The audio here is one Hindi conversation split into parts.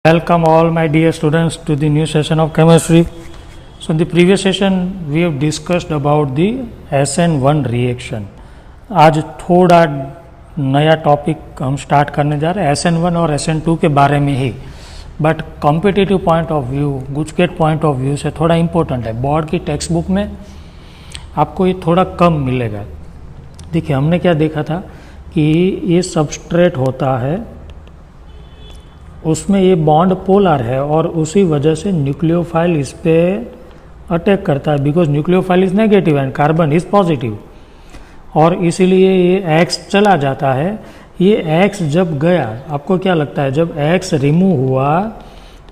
Welcome all my dear students to the new session of chemistry. So in the previous session we have discussed about the SN1 reaction. आज थोड़ा नया टॉपिक हम स्टार्ट करने जा रहे हैं SN1 और SN2 के बारे में ही, but competitive point of view, GUJCET point of view से थोड़ा इम्पोर्टेंट है. बोर्ड की टेक्स्ट बुक में आपको ये थोड़ा कम मिलेगा. देखिए हमने क्या देखा था कि ये सबस्ट्रेट होता है, उसमें ये बॉन्ड पोलर है और उसी वजह से न्यूक्लियोफाइल इस पे अटैक करता है, because nucleophile is negative and carbon is positive, और इसीलिए ये X चला जाता है. ये X जब गया, आपको क्या लगता है जब X रिमूव हुआ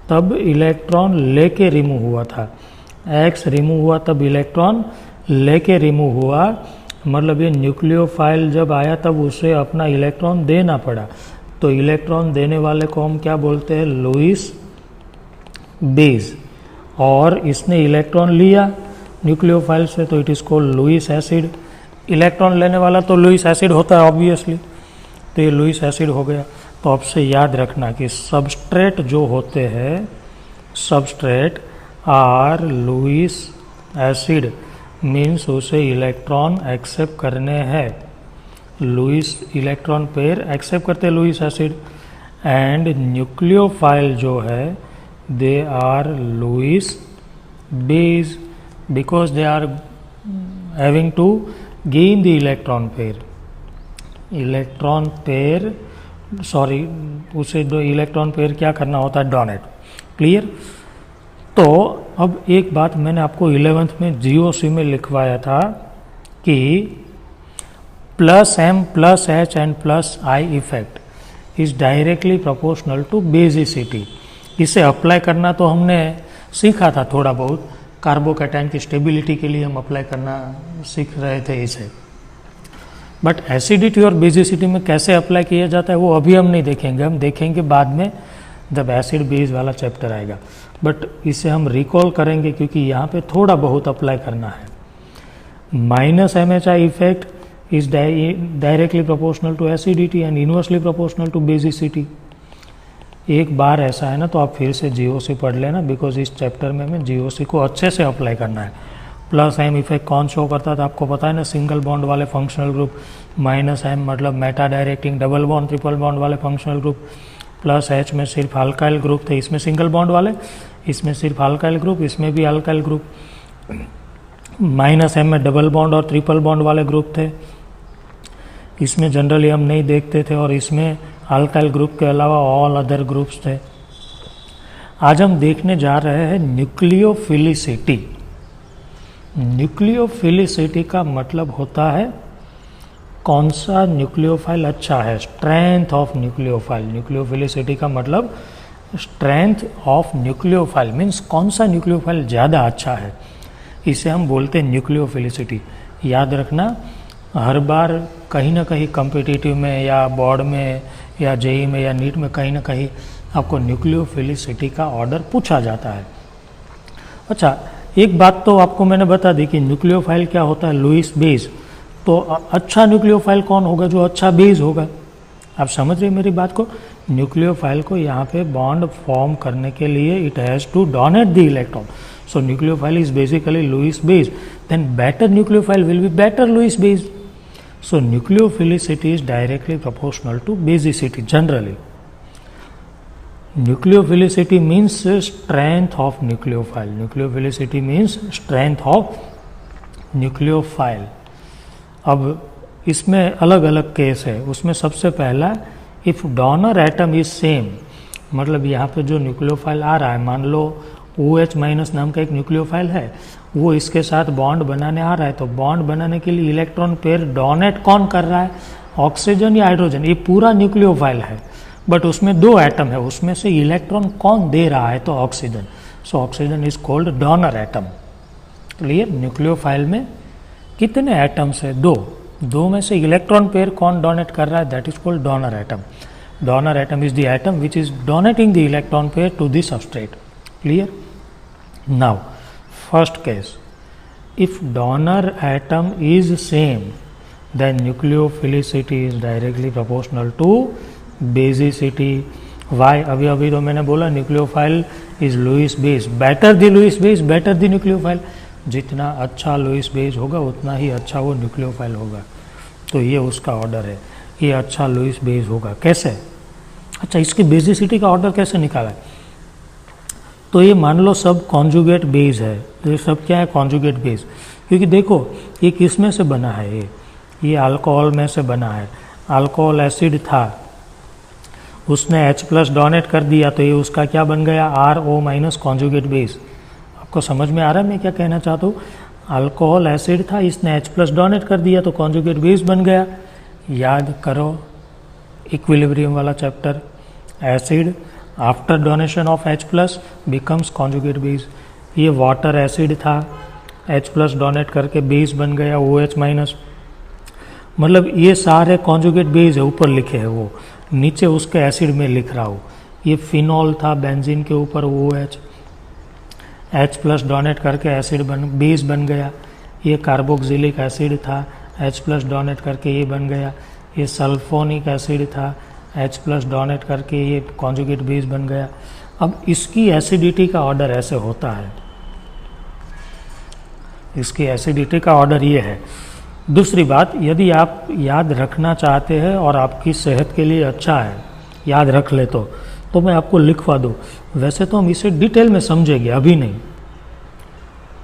तब इलेक्ट्रॉन लेके रिमूव हुआ था. X रिमूव हुआ तब इलेक्ट्रॉन लेके रिमूव हुआ, मतलब ये न्यूक्लियोफाइल जब आया तब उसे अपना इलेक्ट्रॉन देना पड़ा. तो इलेक्ट्रॉन देने वाले को हम क्या बोलते हैं, लुईस बेस. और इसने इलेक्ट्रॉन लिया न्यूक्लियोफाइल से तो it is called Lewis acid. Electron लेने वाला तो लुईस एसिड होता है ऑब्वियसली, तो ये लुईस एसिड हो गया. तो आपसे याद रखना कि सबस्ट्रेट जो होते हैं, substrate are Lewis acid, means उसे इलेक्ट्रॉन एक्सेप्ट करने हैं. लुईस इलेक्ट्रॉन पेयर एक्सेप्ट करते हैं लुईस एसिड. एंड न्यूक्लियोफाइल जो है they are Lewis base, because they are having to gain the electron pair. Electron pair sorry उसे जो इलेक्ट्रॉन पेयर क्या करना होता है, डोनेट. क्लियर. तो अब एक बात मैंने आपको 11th में GOC में लिखवाया था कि +M +H and +I effect is directly proportional to basicity. इसे अप्लाई करना तो हमने सीखा था थोड़ा बहुत, कार्बोकैटायन की स्टेबिलिटी के लिए हम अप्लाई करना सीख रहे थे इसे. बट एसिडिटी और बेसिसिटी में कैसे अप्लाई किया जाता है वो अभी हम नहीं देखेंगे, हम देखेंगे बाद में जब एसिड बेस वाला चैप्टर आएगा. बट इसे हम रिकॉल करेंगे क्योंकि यहाँ पे थोड़ा बहुत अप्लाई करना है. -MHI effect is directly proportional to acidity and inversely proportional to basicity. एक बार ऐसा है ना तो आप फिर से GOC पढ़ लेना, बिकॉज इस चैप्टर में हमें GOC को अच्छे से अप्लाई करना है. +M इफेक्ट कौन शो करता था आपको पता है ना, सिंगल बॉन्ड वाले फंक्शनल ग्रुप. -M मतलब Meta directing double bond triple bond वाले फंक्शनल ग्रुप. +H में सिर्फ अल्काइल ग्रुप थे, इसमें सिंगल बॉन्ड वाले, इसमें सिर्फ अल्काइल ग्रुप, इसमें भी अल्काइल ग्रुप. -M में डबल बॉन्ड और ट्रिपल बॉन्ड वाले ग्रुप थे, इसमें जनरली हम नहीं देखते थे, और इसमें अल्काइल ग्रुप के अलावा ऑल अदर ग्रुप्स थे. आज हम देखने जा रहे हैं न्यूक्लियोफिलिसिटी. न्यूक्लियोफिलिसिटी का मतलब होता है कौन सा न्यूक्लियोफाइल अच्छा है, स्ट्रेंथ ऑफ न्यूक्लियोफाइल. न्यूक्लियोफिलिसिटी का मतलब स्ट्रेंथ ऑफ न्यूक्लियोफाइल, मीन्स कौन सा न्यूक्लियोफाइल ज़्यादा अच्छा है, इसे हम बोलते हैं न्यूक्लियोफिलिसिटी. याद रखना, हर बार कहीं ना कहीं कॉम्पिटिटिव में या बोर्ड में या JEE में या नीट में कहीं ना कहीं आपको न्यूक्लियोफिलिसिटी का ऑर्डर पूछा जाता है. अच्छा, एक बात तो आपको मैंने बता दी कि न्यूक्लियोफाइल क्या होता है, लुईस बेस. तो अच्छा न्यूक्लियोफाइल कौन होगा, जो अच्छा बेस होगा. आप समझ रहे मेरी बात को. न्यूक्लियोफाइल को यहाँ पे बॉन्ड फॉर्म करने के लिए it has to donate the electron. So nucleophile is basically Lewis base. Then better nucleophile will be better Lewis base. So nucleophilicity is directly proportional to basicity generally. Nucleophilicity means strength of nucleophile. Nucleophilicity means strength of nucleophile. अब इसमें अलग अलग केस है. उसमें सबसे पहला, if donor atom is same, मतलब यहाँ पे जो न्यूक्लियोफाइल आ रहा है, मान लो OH- नाम का एक न्यूक्लियोफाइल है, वो इसके साथ बॉन्ड बनाने आ रहा है, तो बॉन्ड बनाने के लिए इलेक्ट्रॉन पेयर डोनेट कौन कर रहा है, ऑक्सीजन या हाइड्रोजन. ये पूरा न्यूक्लियोफाइल है, बट उसमें 2 एटम है, उसमें से इलेक्ट्रॉन कौन दे रहा है, तो oxygen. So oxygen is called donor atom. Clear. Nucleophile में कितने एटम्स है, 2. 2 में से इलेक्ट्रॉन पेयर कौन डोनेट कर रहा है, that is called donor atom. Donor atom is the atom which is donating the electron pair to the substrate. Clear? Now, first case, if donor atom is same, then nucleophilicity is directly proportional to basicity. Why, अभी अभी तो मैंने बोला nucleophile is Lewis base, better the Lewis base, better the nucleophile. जितना अच्छा लुईस बेस होगा उतना ही अच्छा वो न्यूक्लियोफाइल होगा। तो ये उसका ऑर्डर है, ये अच्छा लुईस बेस होगा। कैसे? अच्छा, इसकी बेसिसिटी का ऑर्डर कैसे निकाला है? तो ये मान लो सब कॉन्जुगेट बेस है, तो ये सब क्या है? Conjugate base. क्योंकि देखो ये किस में से बना है, ये अल्कोहल में से बना है। अल्कोहल एसिड था, उसने H+ डोनेट कर दिया, तो ये उसका क्या बन गया? RO- conjugate base. आपको समझ में आ रहा है मैं क्या कहना चाहता हूँ? अल्कोहल एसिड था, इसने H+ डोनेट कर दिया तो कॉन्जुगेट बेस बन गया। याद करो इक्विलिब्रियम वाला chapter, acid after donation of H+ becomes conjugate base. ये वाटर एसिड था, H+ डोनेट करके बेस बन गया OH-। मतलब ये सारे कॉन्जुगेट बेस है, ऊपर लिखे हैं वो, नीचे उसके एसिड में लिख रहा हूँ। ये फिनॉल था, बेंजीन के ऊपर OH, H+ डोनेट करके एसिड बेस बन गया। ये कार्बोक्सिलिक एसिड था, H+ डोनेट करके ये बन गया। ये सल्फोनिक एसिड था, H+ डोनेट करके ये कॉन्जुगेट बेस बन गया। अब इसकी एसिडिटी का ऑर्डर ऐसे होता है, इसकी एसिडिटी का ऑर्डर ये है। दूसरी बात, यदि आप याद रखना चाहते हैं और आपकी सेहत के लिए अच्छा है, याद रख ले तो मैं आपको लिखवा दूँ। वैसे तो हम इसे डिटेल में समझेंगे, अभी नहीं,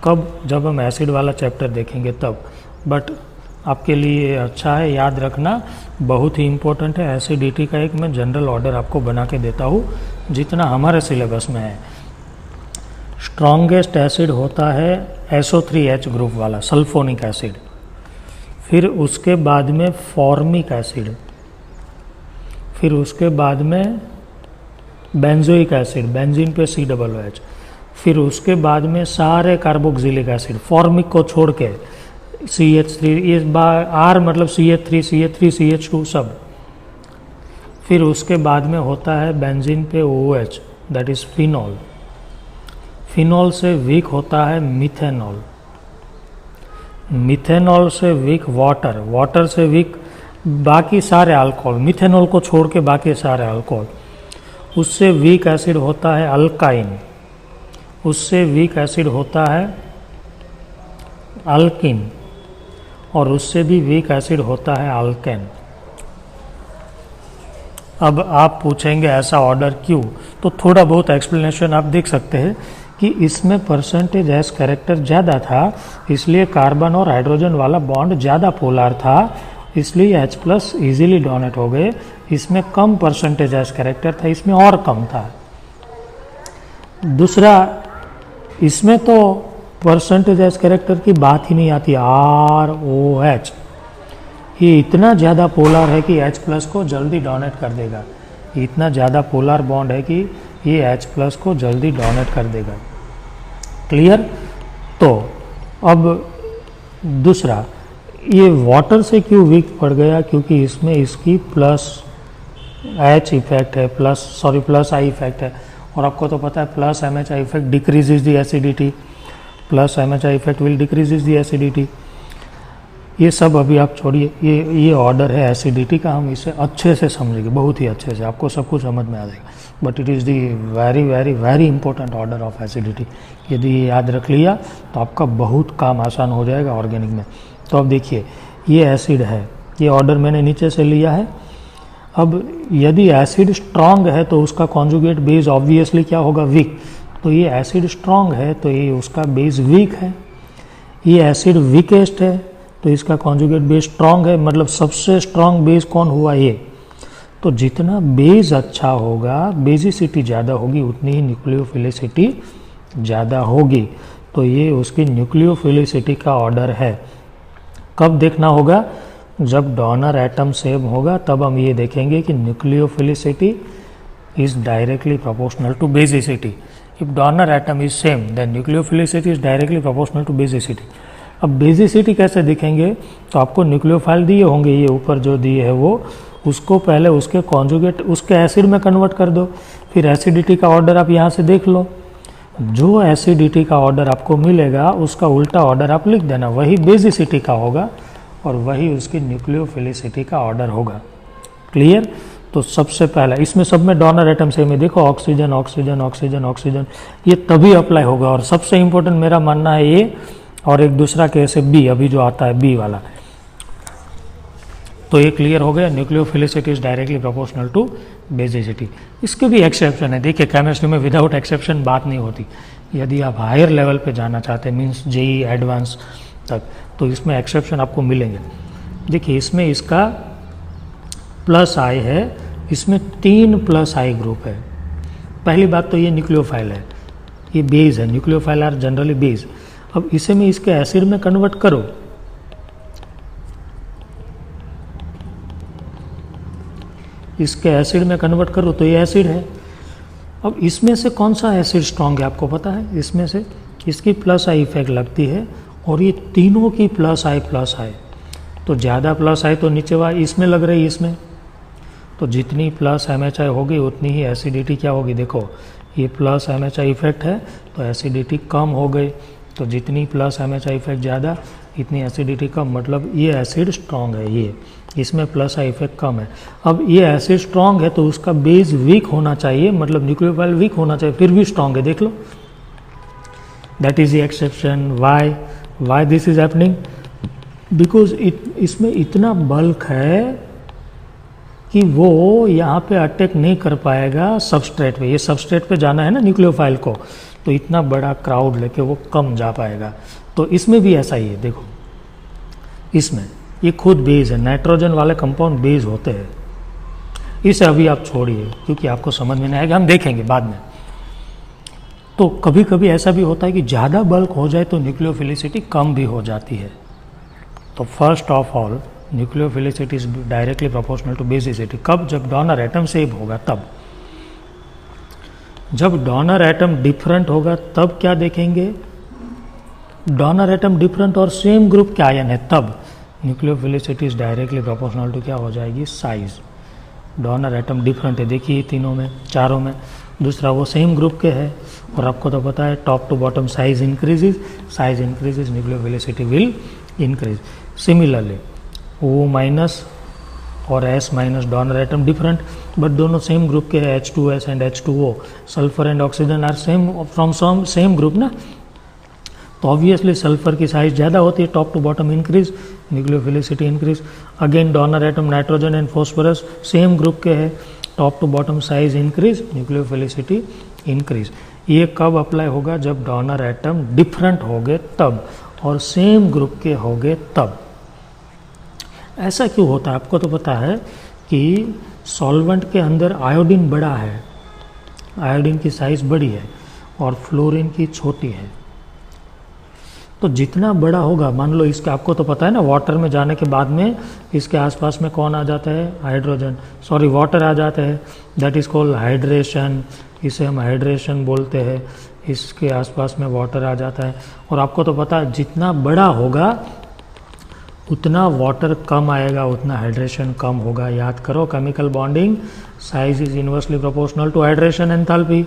कब? जब हम एसिड वाला चैप्टर देखेंगे तब। बट आपके लिए अच्छा है, याद रखना, बहुत ही इम्पोर्टेंट है। एसिडिटी का एक मैं जनरल ऑर्डर आपको बना के देता हूँ जितना हमारे सिलेबस में है। स्ट्रॉन्गेस्ट एसिड होता है SO3H ग्रुप वाला, सल्फोनिक एसिड। फिर उसके बाद में फॉर्मिक एसिड, फिर उसके बाद में बेंजोइक एसिड, बेंजीन पे COOH। फिर उसके बाद में सारे कार्बोक्सिलिक एसिड, फॉर्मिक को छोड़ के CH3, ये R मतलब CH3, CH3, CH2 सब। फिर उसके बाद में होता है बेंजीन पे OH, that is phenol. Phenol से वीक होता है मिथेनॉल, मिथेनॉल से वीक वाटर, वाटर से वीक बाकी सारे अल्कोहल, मिथेनॉल को छोड़ के बाकी सारे अल्कोहल। उससे वीक एसिड होता है अल्काइन, उससे वीक एसिड होता है अल्किन, और उससे भी वीक एसिड होता है अल्केन। अब आप पूछेंगे ऐसा ऑर्डर क्यों? तो थोड़ा बहुत एक्सप्लेनेशन आप देख सकते हैं कि इसमें परसेंटेज एस कैरेक्टर ज़्यादा था, इसलिए कार्बन और हाइड्रोजन वाला बॉन्ड ज़्यादा पोलर था, इसलिए H+ इजीली डोनेट हो गए। इसमें कम परसेंटेज एस कैरेक्टर था, इसमें और कम था। दूसरा, इसमें तो परसेंटेज एस कैरेक्टर की बात ही नहीं आती, ROH। ये इतना ज़्यादा पोलर है कि H+ को जल्दी डोनेट कर देगा, इतना ज़्यादा पोलर बॉन्ड है कि ये H+ को जल्दी डोनेट कर देगा। क्लियर? तो अब दूसरा, ये वाटर से क्यों वीक पड़ गया? क्योंकि इसमें इसकी +H इफेक्ट है, +I इफेक्ट है, और आपको तो पता है +MHI effect decreases the acidity, +MHI effect will decreases the acidity. ये सब अभी आप छोड़िए, ये ऑर्डर है एसिडिटी का, हम इसे अच्छे से समझेंगे, बहुत ही अच्छे से, आपको सब कुछ समझ में आ जाएगा। But it is the very very very important order of acidity. यदि ये याद रख लिया तो आपका बहुत काम आसान हो जाएगा ऑर्गेनिक में। तो अब देखिए, ये एसिड है, ये ऑर्डर मैंने नीचे से लिया है। अब यदि एसिड स्ट्रांग है तो उसका कॉन्जुगेट बेस ऑब्वियसली क्या होगा? वीक। तो ये एसिड स्ट्रांग है तो ये उसका बेस वीक है। ये एसिड वीकेस्ट है तो इसका कॉन्जुगेट बेस स्ट्रांग है, मतलब सबसे स्ट्रांग बेस कौन हुआ? ये। तो जितना बेस अच्छा होगा, बेसिसिटी ज़्यादा होगी, उतनी ही न्यूक्लियोफिलिसिटी ज़्यादा होगी। तो ये उसकी न्यूक्लियोफिलिसिटी का ऑर्डर है। कब देखना होगा? जब डोनर एटम सेम होगा, तब हम ये देखेंगे कि nucleophilicity is directly proportional to basicity. If donor atom is same then nucleophilicity is directly proportional to basicity. अब बेसिसिटी कैसे दिखेंगे? तो आपको न्यूक्लियोफाइल दिए होंगे, ये ऊपर जो दिए है वो, उसको पहले उसके कॉन्जुगेट उसके एसिड में कन्वर्ट कर दो, फिर एसिडिटी का ऑर्डर आप यहाँ से देख लो। जो एसिडिटी का ऑर्डर आपको मिलेगा उसका उल्टा ऑर्डर आप लिख देना, वही बेसिसिटी का होगा और वही उसकी न्यूक्लियोफिलिसिटी का ऑर्डर होगा। क्लियर? तो सबसे पहला इसमें सब में डोनर एटम सेम है, देखो ऑक्सीजन ऑक्सीजन ऑक्सीजन ऑक्सीजन, ये तभी अप्लाई होगा। और सबसे इंपॉर्टेंट मेरा मानना है ये, और एक दूसरा केस है बी, अभी जो आता है बी वाला। तो ये क्लियर हो गया, nucleophilicity is directly proportional to basicity. इसके भी एक्सेप्शन है, देखिए केमिस्ट्री में विदाउट एक्सेप्शन बात नहीं होती। यदि आप हायर लेवल पे जाना चाहते हैं, मीन्स जेई एडवांस तक, तो इसमें एक्सेप्शन आपको मिलेंगे। देखिए इसमें इसका प्लस आई है, इसमें 3 प्लस आई ग्रुप है। पहली बात तो ये न्यूक्लियोफाइल है, ये बेस है, न्यूक्लियोफाइल आर जनरली बेस। अब इसे मैं इसके एसिड में कन्वर्ट करो, इसके एसिड में कन्वर्ट करो तो ये एसिड है। अब इसमें से कौन सा एसिड स्ट्रॉन्ग है आपको पता है? इसमें से इसकी प्लस आई इफेक्ट लगती है, और ये तीनों की प्लस आई तो ज़्यादा प्लस आई तो नीचे वाली इसमें लग रही है, इसमें तो जितनी प्लस MHI होगी उतनी ही एसिडिटी क्या होगी। देखो ये प्लस MHI इफेक्ट है तो एसिडिटी कम हो गई, तो जितनी प्लस MHI इफेक्ट ज़्यादा इतनी एसिडिटी कम, मतलब ये एसिड स्ट्रॉन्ग है, ये इसमें प्लस आई इफेक्ट कम है। अब ये एसिड स्ट्रॉन्ग है तो उसका बेस वीक होना चाहिए, मतलब न्यूक्लियोफाइल वीक होना चाहिए, फिर भी स्ट्रॉन्ग है, देख लो। That is the exception. Why this is happening? Because इसमें इतना बल्क है कि वो यहाँ पे अटैक नहीं कर पाएगा सबस्ट्रेट पे। ये सबस्ट्रेट पे जाना है ना न्यूक्लियोफाइल को, तो इतना बड़ा क्राउड लेके वो कम जा पाएगा। तो इसमें भी ऐसा ही है, देखो इसमें ये खुद बेस है, नाइट्रोजन वाले कंपाउंड बेस होते हैं। इसे अभी आप छोड़िए क्योंकि आपको समझ में नहीं आएगा, हम देखेंगे बाद में। तो कभी कभी ऐसा भी होता है कि ज़्यादा बल्क हो जाए तो न्यूक्लियोफिलिसिटी कम भी हो जाती है। तो first of all nucleophilicity is directly proportional to basicity. कब? जब डोनर एटम सेम होगा तब। जब डोनर एटम डिफरेंट होगा तब क्या देखेंगे? डोनर एटम डिफरेंट और सेम ग्रुप के आयन है तब nucleophilicity is directly proportional to क्या हो जाएगी? साइज। डोनर एटम डिफरेंट है, देखिए तीनों में, चारों में। दूसरा वो सेम ग्रुप के है, और आपको तो पता है top to bottom size increases, nucleophilicity will increase. Similarly O minus और S minus donor atom different, but दोनों सेम ग्रुप के है, H2S and H2O। Sulphur and oxygen are same from same group ना, तो ऑब्वियसली सल्फर की साइज ज़्यादा होती है, top to bottom increase, nucleophilicity increase. Again donor atom nitrogen and phosphorus same group के है, top to bottom size increase, nucleophilicity increase. ये कब अप्लाई होगा? जब डोनर एटम डिफरेंट हो गए तब, और सेम ग्रुप के हो गए तब। ऐसा क्यों होता है? आपको तो पता है कि सॉल्वेंट के अंदर आयोडीन बड़ा है, आयोडीन की साइज बड़ी है और फ्लोरीन की छोटी है। तो जितना बड़ा होगा, मान लो इसके, आपको तो पता है ना, वाटर में जाने के बाद में इसके आसपास में कौन आ जाता है? हाइड्रोजन, सॉरी वाटर आ जाता है, दैट इज़ कॉल्ड हाइड्रेशन। इसे हम हाइड्रेशन बोलते हैं। इसके आसपास में वाटर आ जाता है, और आपको तो पता है जितना बड़ा होगा उतना वाटर कम आएगा, उतना हाइड्रेशन कम होगा। याद करो, chemical bonding size is inversely proportional to hydration enthalpy.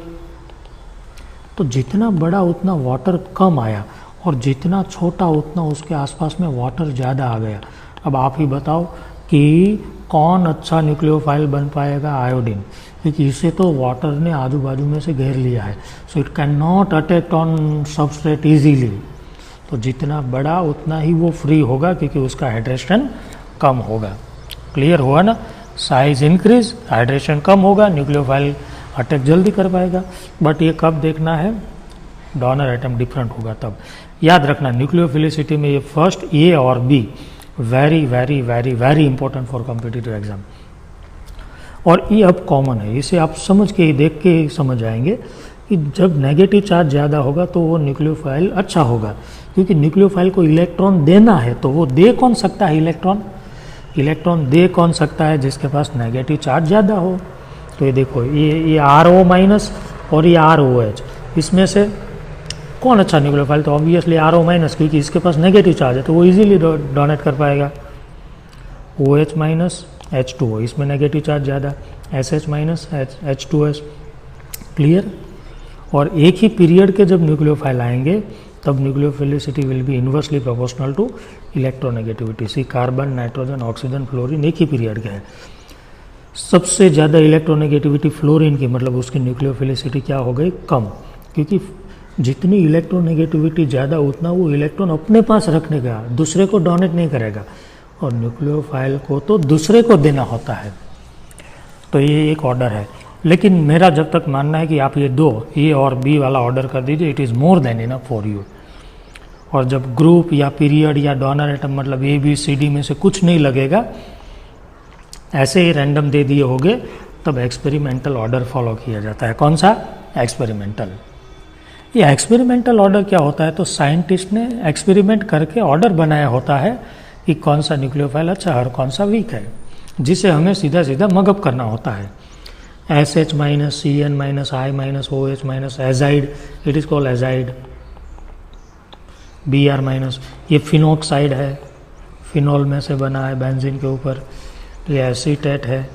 तो जितना बड़ा उतना वाटर कम आया, और जितना छोटा उतना उसके आसपास में वाटर ज़्यादा आ गया। अब आप ही बताओ कि कौन अच्छा न्यूक्लियोफाइल बन पाएगा? आयोडीन, क्योंकि इसे तो वाटर ने आजू बाजू में से घेर लिया है, so it can not attack on substrate easily. तो जितना बड़ा उतना ही वो फ्री होगा, क्योंकि उसका हाइड्रेशन कम होगा। क्लियर हुआ ना? साइज इंक्रीज, हाइड्रेशन कम होगा, न्यूक्लियोफाइल अटैक जल्दी कर पाएगा। बट ये कब देखना है? डोनर एटम डिफरेंट होगा तब। याद रखना, न्यूक्लियोफिलिसिटी में ये फर्स्ट ए और be very very very very important for competitive exam. और ये अब कॉमन है, इसे आप समझ के ही, देख के ही समझ आएंगे कि जब नेगेटिव चार्ज ज़्यादा होगा तो वो न्यूक्लियोफाइल अच्छा होगा, क्योंकि न्यूक्लियोफाइल को इलेक्ट्रॉन देना है, तो वो दे कौन सकता है इलेक्ट्रॉन? इलेक्ट्रॉन दे कौन सकता है? जिसके पास नेगेटिव चार्ज ज़्यादा हो। तो ये देखो, ये RO माइनस और ये ROH, इसमें से कौन अच्छा न्यूक्लियोफाइल? तो ऑब्वियसली RO माइनस, क्योंकि इसके पास नेगेटिव चार्ज है तो वो इजीली डोनेट कर पाएगा। OH माइनस H2O, इसमें नेगेटिव चार्ज ज़्यादा, SH माइनस H2S। क्लियर? और एक ही पीरियड के जब न्यूक्लियोफाइल आएंगे तब nucleophilicity will be inversely proportional to electronegativity. See carbon, nitrogen, oxygen, fluorine एक ही पीरियड के है। सबसे ज़्यादा इलेक्ट्रोनेगेटिविटी फ्लोरीन की, मतलब उसकी न्यूक्लियोफिलिसिटी क्या हो गई, कम, क्योंकि जितनी इलेक्ट्रोनेगेटिविटी ज़्यादा उतना वो इलेक्ट्रॉन अपने पास रखने का, दूसरे को डोनेट नहीं करेगा, और न्यूक्लियोफाइल को तो दूसरे को देना होता है। तो ये एक ऑर्डर है, लेकिन मेरा जब तक मानना है कि आप ये दो, ए और बी वाला ऑर्डर कर दीजिए, it is more than enough for you. और जब ग्रुप या पीरियड या डोनर एटम, मतलब ए बी सी डी में से कुछ नहीं लगेगा, ऐसे ही रैंडम दे दिए होंगे, तब एक्सपेरिमेंटल ऑर्डर फॉलो किया जाता है। कौन सा? एक्सपेरिमेंटल। ये एक्सपेरिमेंटल ऑर्डर क्या होता है? तो साइंटिस्ट ने एक्सपेरिमेंट करके ऑर्डर बनाया होता है कि कौन सा न्यूक्लियोफाइल अच्छा है और कौन सा वीक है, जिसे हमें सीधा सीधा मगअप करना होता है। SH minus CN minus I minus OH minus azide, it is called azide. Br minus, ये फिनोक्साइड है, फिनॉल में से बना है बेंजीन के ऊपर। ये एसीटेट है,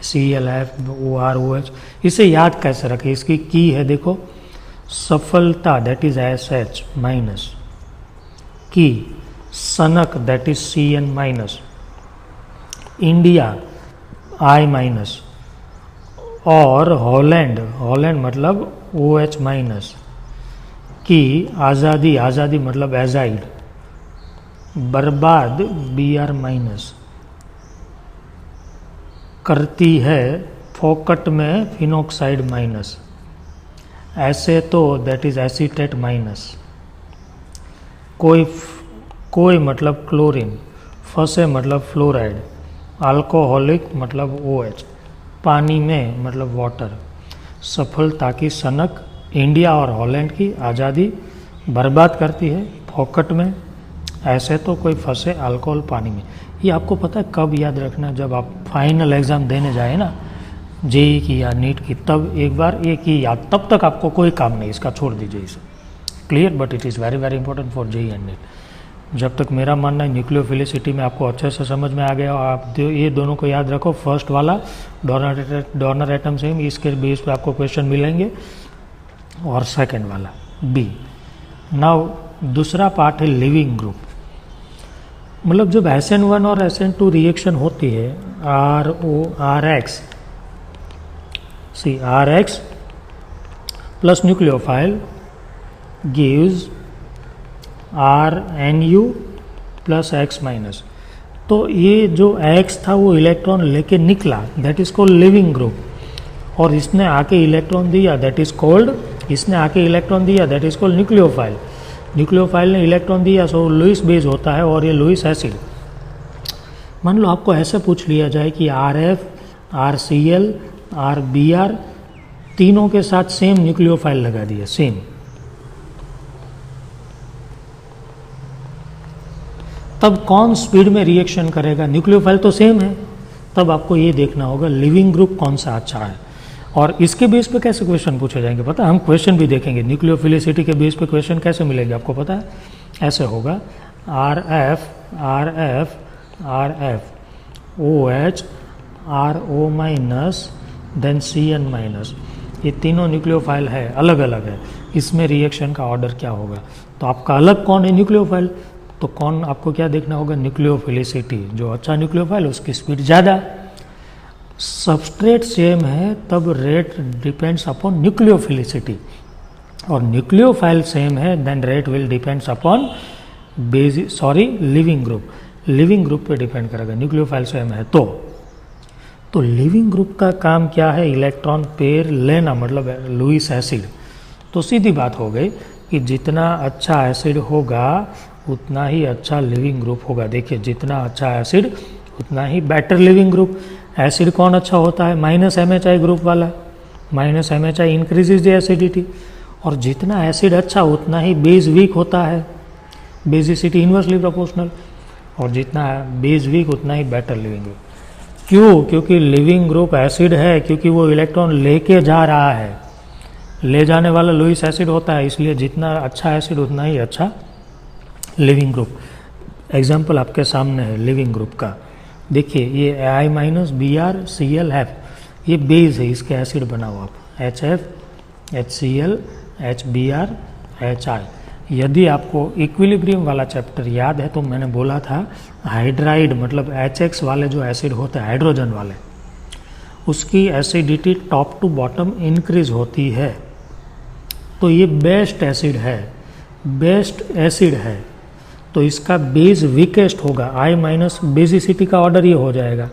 ClF OR OH। इसे याद कैसे रखें? इसकी की है, देखो, सफलता दैट इज SH माइनस, की सनक that is CN minus, India I minus, और हॉलैंड, हॉलैंड मतलब OH माइनस, की आज़ादी, आज़ादी मतलब एजाइड, बर्बाद Br माइनस, करती है फोकट में फिनोक्साइड माइनस, ऐसे तो दैट इज एसीटेट माइनस, कोई मतलब क्लोरीन, फसे मतलब फ्लोराइड, अल्कोहलिक मतलब OH, पानी में मतलब वाटर, सफलता की सनक, इंडिया और हॉलैंड की आज़ादी, बर्बाद करती है फोकट में, ऐसे तो कोई फंसे अल्कोहल पानी में। ये आपको पता है कब याद रखना? जब आप फाइनल एग्ज़ाम देने जाए ना, जेई की या नीट की, तब एक बार एक ही याद, तब तक आपको कोई काम नहीं, इसका छोड़ दीजिए इसे। Clear? But it is very very important for JEE and NEET. जब तक मेरा मानना है न्यूक्लियोफिलिसिटी में आपको अच्छे से समझ में आ गया, और आप ये दोनों को याद रखो। फर्स्ट वाला डोनर एटम सेम, इसके बेस पे आपको क्वेश्चन मिलेंगे, और सेकेंड वाला बी। नाउ दूसरा पार्ट है लिविंग ग्रुप। मतलब जब SN1 और SN2 रिएक्शन होती है, RX plus nucleophile gives RNU plus X minus. तो ये जो X था वो इलेक्ट्रॉन लेके निकला, that is called leaving group, और इसने आके इलेक्ट्रॉन दिया, दैट इज कॉल्ड, इसने आके इलेक्ट्रॉन दिया, that is called nucleophile. Nucleophile ने इलेक्ट्रॉन दिया, सो लुईस बेस होता है, और ये लुईस एसिड। मान लो आपको ऐसे पूछ लिया जाए कि RF, RCl, RBr तीनों के साथ सेम न्यूक्लियोफाइल लगा दिया, सेम, तब कौन स्पीड में रिएक्शन करेगा? न्यूक्लियोफाइल तो सेम है, तब आपको ये देखना होगा लिविंग ग्रुप कौन सा अच्छा है। और इसके बेस पे कैसे क्वेश्चन पूछे जाएंगे पता है? हम क्वेश्चन भी देखेंगे, न्यूक्लियोफिलिसिटी के बेस पे क्वेश्चन कैसे मिलेंगे आपको पता है? ऐसे होगा RF OH RO minus then CN minus. ये तीनों न्यूक्लियोफाइल है, अलग अलग है, इसमें रिएक्शन का ऑर्डर क्या होगा? तो आपका अलग कौन है? न्यूक्लियोफाइल। तो कौन आपको क्या देखना होगा? न्यूक्लियोफिलिसिटी। जो अच्छा न्यूक्लियोफाइल उसकी स्पीड ज़्यादा। सबस्ट्रेट सेम है तब रेट डिपेंड्स अपॉन न्यूक्लियोफिलिसिटी, और न्यूक्लियोफाइल सेम है then rate will depends upon leaving group. Leaving group पे डिपेंड करेगा, न्यूक्लियोफाइल सेम है तो लिविंग ग्रुप का काम क्या है? इलेक्ट्रॉन पेयर लेना, मतलब लुईस एसिड। तो सीधी बात हो गई कि जितना अच्छा एसिड होगा उतना ही अच्छा लिविंग ग्रुप होगा। देखिए, जितना अच्छा एसिड उतना ही बेटर लिविंग ग्रुप। एसिड कौन अच्छा होता है? -MHI ग्रुप वाला। -MHI इंक्रीजेज द एसिडिटी, और जितना एसिड अच्छा उतना ही बेस वीक होता है, बेसिसिटी इन्वर्सली प्रोपोर्शनल, और जितना बेस वीक उतना ही बेटर लिविंग ग्रुप। क्यों? क्योंकि लिविंग ग्रुप एसिड है, क्योंकि वो इलेक्ट्रॉन लेके जा रहा है, ले जाने वाला लुईस एसिड होता है, इसलिए जितना अच्छा एसिड उतना ही अच्छा लिविंग ग्रुप। एग्जाम्पल आपके सामने है लिविंग ग्रुप का। देखिए, ये I माइनस BrClF, ये बेस है, इसके एसिड बना हुआ HF HCl HBr HI। यदि आपको इक्विलिब्रियम वाला चैप्टर याद है तो मैंने बोला था हाइड्राइड मतलब HX वाले जो एसिड होते हैं हाइड्रोजन वाले, उसकी acidity top to bottom increase होती है। तो ये बेस्ट एसिड है, बेस्ट एसिड है, तो इसका बेस वीकेस्ट होगा। I माइनस बेसिसिटी का ऑर्डर ये हो जाएगा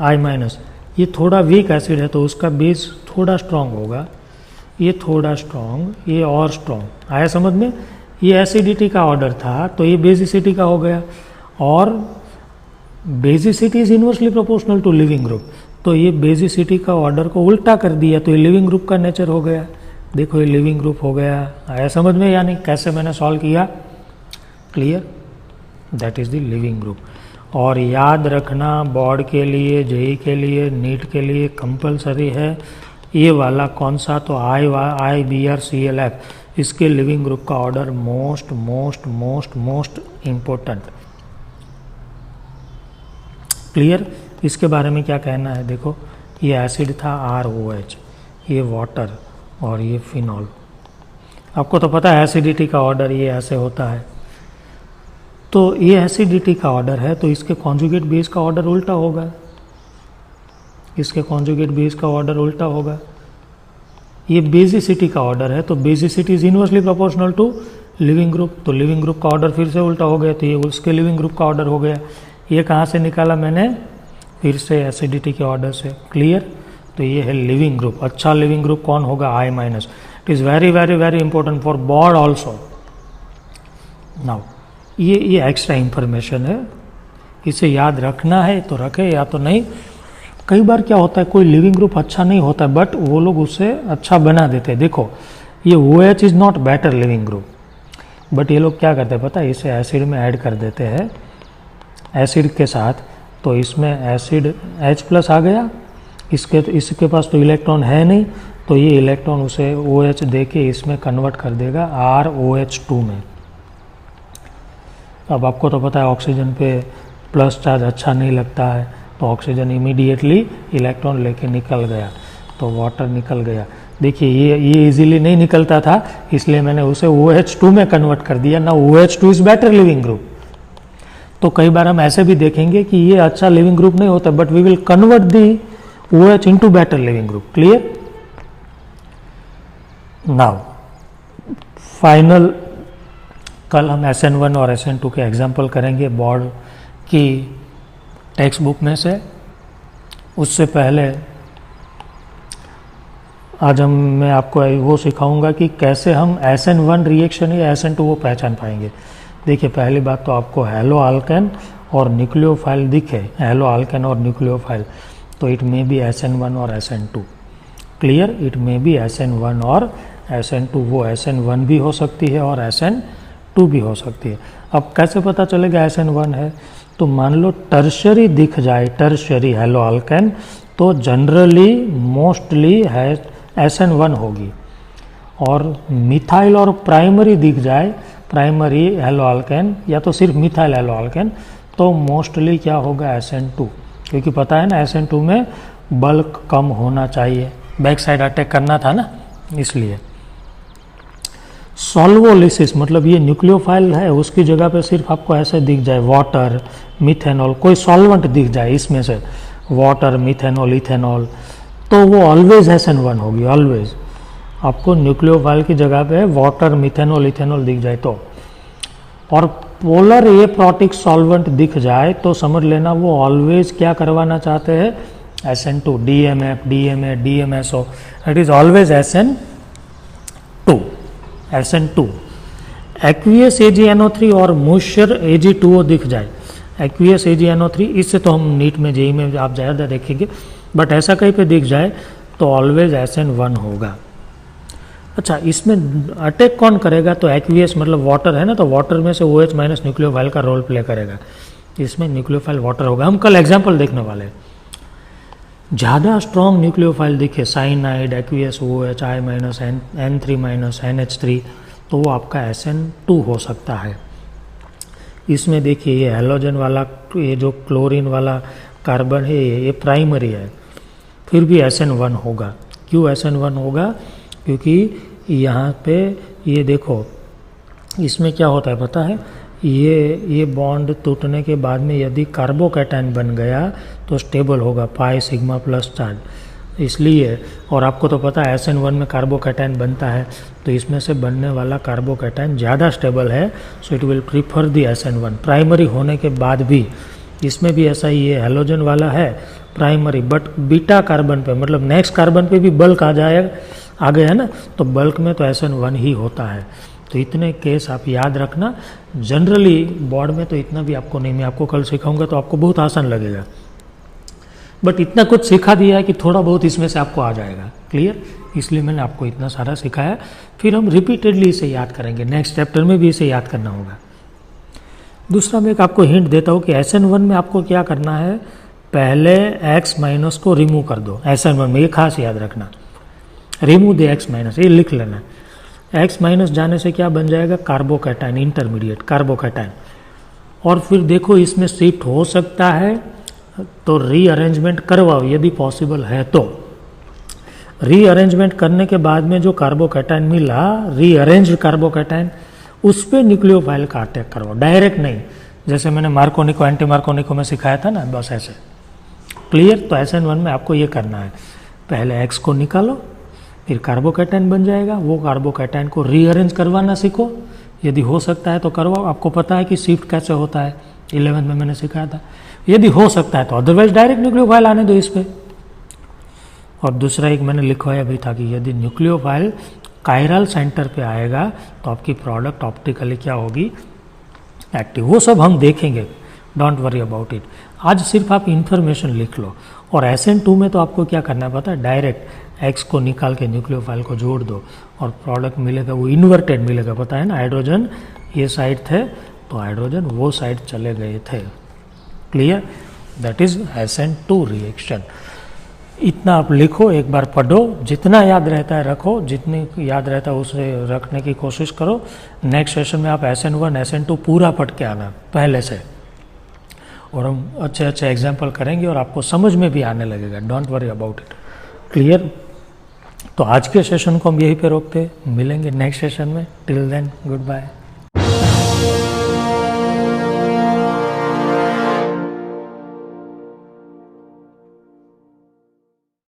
I माइनस। ये थोड़ा वीक एसिड है तो उसका बेस थोड़ा स्ट्रांग होगा, ये थोड़ा स्ट्रांग, ये और स्ट्रांग। आया समझ में? ये एसिडिटी का ऑर्डर था तो ये बेसिसिटी का हो गया, और basicity is inversely proportional to leaving group, तो ये बेसिसिटी का ऑर्डर को उल्टा कर दिया तो ये लिविंग ग्रुप का नेचर हो गया। देखो ये लिविंग ग्रुप हो गया। आया समझ में? यानी कैसे मैंने सॉल्व किया? Clear? That is the leaving group. और याद रखना बोर्ड के लिए, जेई के लिए, नीट के लिए कंपलसरी है ये वाला कौन सा, तो IBrClF, इसके लिविंग ग्रुप का order most most most most important. Clear? इसके बारे में क्या कहना है? देखो ये एसिड था ROH, ये वाटर और ये फिनॉल। आपको तो पता है एसिडिटी का ऑर्डर ये ऐसे होता है, तो ये एसिडिटी का ऑर्डर है तो इसके कॉन्जुगेट बेस का ऑर्डर उल्टा होगा, इसके कॉन्जुगेट बेस का ऑर्डर उल्टा होगा। ये बेसिसिटी का ऑर्डर है तो basicity is inversely proportional to leaving group, तो लिविंग ग्रुप का ऑर्डर फिर से उल्टा हो गया, तो ये उसके लिविंग ग्रुप का ऑर्डर हो गया। ये कहाँ से निकाला मैंने? फिर से एसिडिटी के ऑर्डर से। क्लियर? तो ये है लिविंग ग्रुप। अच्छा लिविंग ग्रुप कौन होगा? I minus. It is very very very important for board also. Now ये एक्स्ट्रा इंफॉर्मेशन है, इसे याद रखना है तो रखे या तो नहीं। कई बार क्या होता है कोई लिविंग ग्रुप अच्छा नहीं होता बट वो लोग उसे अच्छा बना देते हैं। देखो ये OH is not better leaving group, but ये लोग क्या करते हैं पता है, इसे एसिड में ऐड कर देते हैं एसिड के साथ, तो इसमें एसिड H+ आ गया, इसके पास तो इलेक्ट्रॉन है नहीं, तो ये इलेक्ट्रॉन उसे OH दे के इसमें कन्वर्ट कर देगा ROH2 में। अब आपको तो पता है ऑक्सीजन पे प्लस चार्ज अच्छा नहीं लगता है, तो ऑक्सीजन इमीडिएटली इलेक्ट्रॉन लेके निकल गया, तो वाटर निकल गया। देखिए ये इजीली नहीं निकलता था, इसलिए मैंने उसे OH2 में कन्वर्ट कर दिया ना। OH2 is better leaving group. तो कई बार हम ऐसे भी देखेंगे कि ये अच्छा लिविंग ग्रुप नहीं होता but we will convert the OH into better leaving group. Clear? Now final, कल हम SN1 और SN2 के एग्जाम्पल करेंगे बोर्ड की टेक्स्ट बुक में से। उससे पहले आज मैं आपको वो सिखाऊंगा कि कैसे हम SN1 रिएक्शन या SN2 वो पहचान पाएंगे। देखिए पहली बात तो आपको हैलो अल्केन और न्यूक्लियोफाइल दिखे, हैलो अल्केन और न्यूक्लियोफाइल, तो इट मे बी SN1 और SN2। Clear? It may be SN1 और SN2। वो SN1 भी हो सकती है और SN2 भी हो सकती है। अब कैसे पता चलेगा SN1 है? तो मान लो टर्शरी दिख जाए, टर्शरी हैलो अल्केन, तो जनरली मोस्टली है SN1 होगी। और मिथाइल और प्राइमरी दिख जाए, प्राइमरी हैलो अल्केन या तो सिर्फ मिथाइल हैलो अल्केन, तो मोस्टली क्या होगा? SN2, क्योंकि पता है ना SN2 में बल्क कम होना चाहिए, बैक साइड अटैक करना था ना, इसलिए। सॉल्वोलिसिस मतलब ये न्यूक्लियोफाइल है, उसकी जगह पे सिर्फ आपको ऐसे दिख जाए वाटर, मिथेनॉल, कोई सॉल्वेंट दिख जाए इसमें से, वाटर, मिथेनॉल, इथेनॉल, तो वो ऑलवेज SN1 होगी, ऑलवेज। आपको न्यूक्लियोफाइल की जगह पे वाटर, मिथेनॉल, इथेनॉल दिख जाए तो, और पोलर ए प्रोटिक सॉल्वेंट दिख जाए तो समझ लेना वो ऑलवेज क्या करवाना चाहते हैं? SN2, DMF, DMA, DMSO, it is always SN2। Aqueous AgNO3 और मॉइस्चर Ag2O दिख जाए, एक्वियस AgNO3, इससे तो हम नीट में जेई में आप ज़्यादा देखेंगे, बट ऐसा कहीं पे दिख जाए तो ऑलवेज SN1 होगा। अच्छा, इसमें अटैक कौन करेगा? तो एक्वियस मतलब वाटर है ना, तो वाटर में से OH माइनस न्यूक्लियोफाइल का रोल प्ले करेगा, इसमें न्यूक्लियोफाइल वाटर होगा। हम कल एग्जाम्पल देखने वाले हैं। ज़्यादा स्ट्रॉन्ग न्यूक्लियोफाइल दिखे, cyanide, aqueous OH, I minus, N3 minus, NH3, तो वो आपका SN2 हो सकता है। इसमें देखिए ये हैलोजन वाला, ये जो क्लोरीन वाला कार्बन है ये प्राइमरी है, फिर भी SN1 होगा। क्यों SN1 होगा? क्योंकि यहाँ पे ये देखो इसमें क्या होता है पता है, ये बॉन्ड टूटने के बाद में यदि कार्बोकैटायन बन गया तो स्टेबल होगा पाई सिग्मा प्लस चार्ज, इसलिए। और आपको तो पता है SN1 में कार्बोकैटायन बनता है, तो इसमें से बनने वाला कार्बोकैटायन ज़्यादा स्टेबल है, so it will prefer the SN1 primary होने के बाद भी। इसमें भी ऐसा ही है, हेलोजन वाला है प्राइमरी, बट बीटा कार्बन पे मतलब नेक्स्ट कार्बन पे भी बल्क आ गया है ना, तो बल्क में तो SN1 ही होता है। तो इतने केस आप याद रखना। जनरली बोर्ड में तो इतना भी आपको नहीं, मैं आपको कल सिखाऊंगा तो आपको बहुत आसान लगेगा, बट इतना कुछ सिखा दिया है कि थोड़ा बहुत इसमें से आपको आ जाएगा। क्लियर? इसलिए मैंने आपको इतना सारा सिखाया। फिर हम रिपीटेडली इसे याद करेंगे, नेक्स्ट चैप्टर में भी इसे याद करना होगा। दूसरा मैं एक आपको हिंट देता हूँ कि SN1 में आपको क्या करना है, पहले X माइनस को रिमूव कर दो। SN1 में ये खास याद रखना, रिमूव द X माइनस, ये लिख लेना। X माइनस जाने से क्या बन जाएगा, कार्बोकैटायन, इंटरमीडिएट कार्बोकैटायन। और फिर देखो इसमें शिफ्ट हो सकता है तो रीअरेंजमेंट करवाओ यदि पॉसिबल है तो। रीअरेंजमेंट करने के बाद में जो कार्बोकैटायन मिला, रीअरेंज्ड कार्बोकैटायन, उस पर न्यूक्लियोफाइल का अटैक करवाओ, डायरेक्ट नहीं, जैसे मैंने मार्कोनिको एंटी मार्कोनिको में सिखाया था ना, बस ऐसे। क्लियर? तो SN1 में आपको ये करना है, पहले X को निकालो, फिर कार्बोकैटायन बन जाएगा, वो कार्बोकैटायन को रीअरेंज करवाना सीखो, यदि हो सकता है तो करवाओ। आपको पता है कि शिफ्ट कैसे होता है, 11th में मैंने सिखाया था। यदि हो सकता है तो अदरवाइज डायरेक्ट न्यूक्लियोफाइल आने दो इस पे। और दूसरा एक मैंने लिखवाया भी था कि यदि न्यूक्लियोफाइल कायरल सेंटर पे आएगा तो आपकी प्रोडक्ट ऑप्टिकली क्या होगी, एक्टिव। वो सब हम देखेंगे, डोंट वरी अबाउट इट। आज सिर्फ आप इंफॉर्मेशन लिख लो। और SN2 में तो आपको क्या करना है पता है, डायरेक्ट X को निकाल के न्यूक्लियोफाइल को जोड़ दो और प्रोडक्ट मिलेगा, वो इन्वर्टेड मिलेगा, पता है ना, हाइड्रोजन ये साइड थे तो हाइड्रोजन वो साइड चले गए थे। Clear? That is SN2 reaction. इतना आप लिखो, एक बार पढ़ो, जितना याद रहता है रखो, जितनी याद रहता है उसे रखने की कोशिश करो। नेक्स्ट सेशन में आप SN1 SN2 पूरा पढ़ के आना पहले से, और हम अच्छे अच्छे एग्जाम्पल करेंगे और आपको समझ में भी आने लगेगा, don't worry about it. Clear? तो आज के सेशन को हम यहीं पे रोकते, मिलेंगे नेक्स्ट सेशन में। Till then good bye.